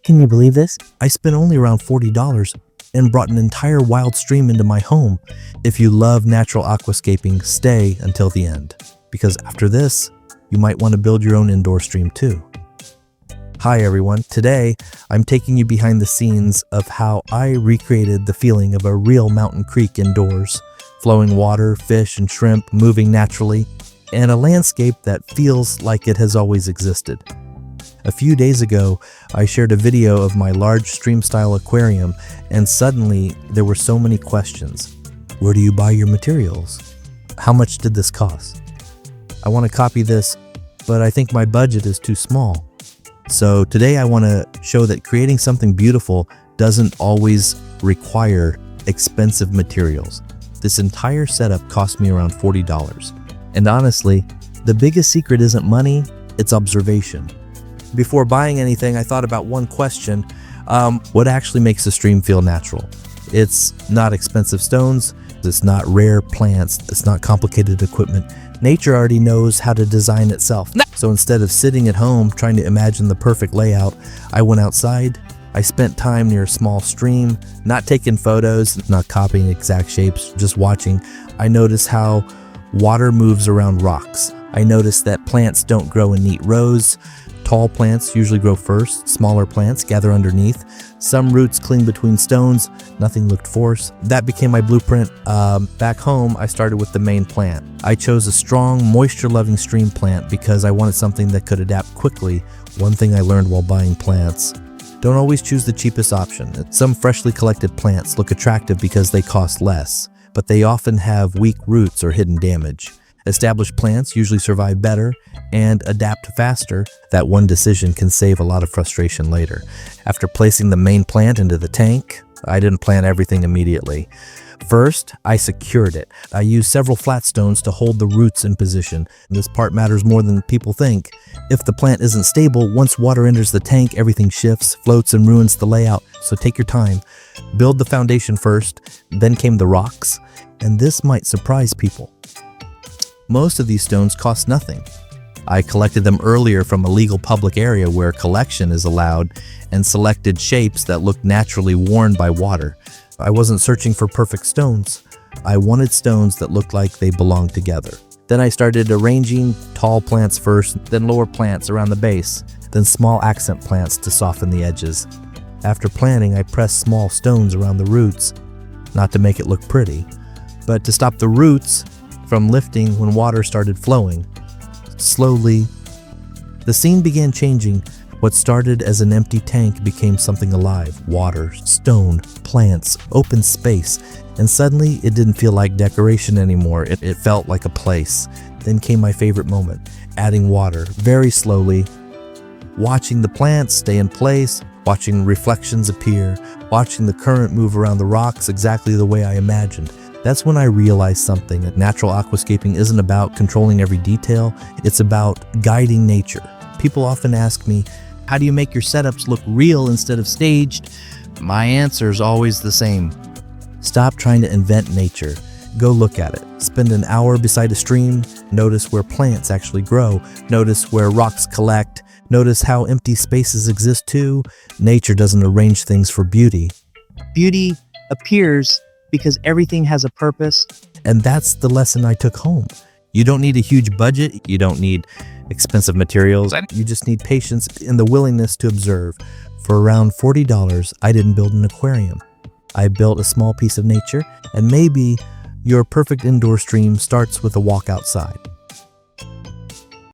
Can you believe this? I spent only around $40 and brought an entire wild stream into my home. If you love natural aquascaping, stay until the end, because after this, you might want to build your own indoor stream too. Hi everyone, today I'm taking you behind the scenes of how I recreated the feeling of a real mountain creek indoors. Flowing water, fish and shrimp moving naturally, and a landscape that feels like it has always existed. A few days ago, I shared a video of my large stream-style aquarium, and suddenly there were so many questions. Where do you buy your materials? How much did this cost? I want to copy this, but I think my budget is too small. So today I want to show that creating something beautiful doesn't always require expensive materials. This entire setup cost me around $40. And honestly, the biggest secret isn't money, it's observation. Before buying anything, I thought about one question: what actually makes a stream feel natural? It's not expensive stones, it's not rare plants, it's not complicated equipment. Nature already knows how to design itself. So instead of sitting at home trying to imagine the perfect layout, I went outside. I spent time near a small stream, not taking photos, not copying exact shapes, just watching. I noticed how water moves around rocks. I noticed that plants don't grow in neat rows. Tall plants usually grow first, smaller plants gather underneath. Some roots cling between stones, nothing looked forced. That became my blueprint. Back home, I started with the main plant. I chose a strong, moisture-loving stream plant because I wanted something that could adapt quickly. One thing I learned while buying plants: don't always choose the cheapest option. Some freshly collected plants look attractive because they cost less, but they often have weak roots or hidden damage. Established plants usually survive better and adapt faster. That one decision can save a lot of frustration later. After placing the main plant into the tank, I didn't plant everything immediately. First, I secured it. I used several flat stones to hold the roots in position. This part matters more than people think. If the plant isn't stable, once water enters the tank, everything shifts, floats, and ruins the layout. So take your time. Build the foundation first, then came the rocks. And this might surprise people. Most of these stones cost nothing. I collected them earlier from a legal public area where collection is allowed, and selected shapes that looked naturally worn by water. I wasn't searching for perfect stones. I wanted stones that looked like they belonged together. Then I started arranging tall plants first, then lower plants around the base, then small accent plants to soften the edges. After planting, I pressed small stones around the roots, not to make it look pretty, but to stop the roots from lifting when water started flowing. Slowly, the scene began changing. What started as an empty tank became something alive. Water, stone, plants, open space, and suddenly it didn't feel like decoration anymore. It felt like a place. Then came my favorite moment: adding water very slowly, watching the plants stay in place, watching reflections appear, watching the current move around the rocks exactly the way I imagined. That's when I realized something. Natural aquascaping isn't about controlling every detail, it's about guiding nature. People often ask me, how do you make your setups look real instead of staged? My answer is always the same. Stop trying to invent nature. Go look at it. Spend an hour beside a stream. Notice where plants actually grow. Notice where rocks collect. Notice how empty spaces exist too. Nature doesn't arrange things for beauty. Beauty appears because everything has a purpose. And that's the lesson I took home. You don't need a huge budget. You don't need expensive materials. You just need patience and the willingness to observe. For around $40, I didn't build an aquarium. I built a small piece of nature, and maybe your perfect indoor stream starts with a walk outside.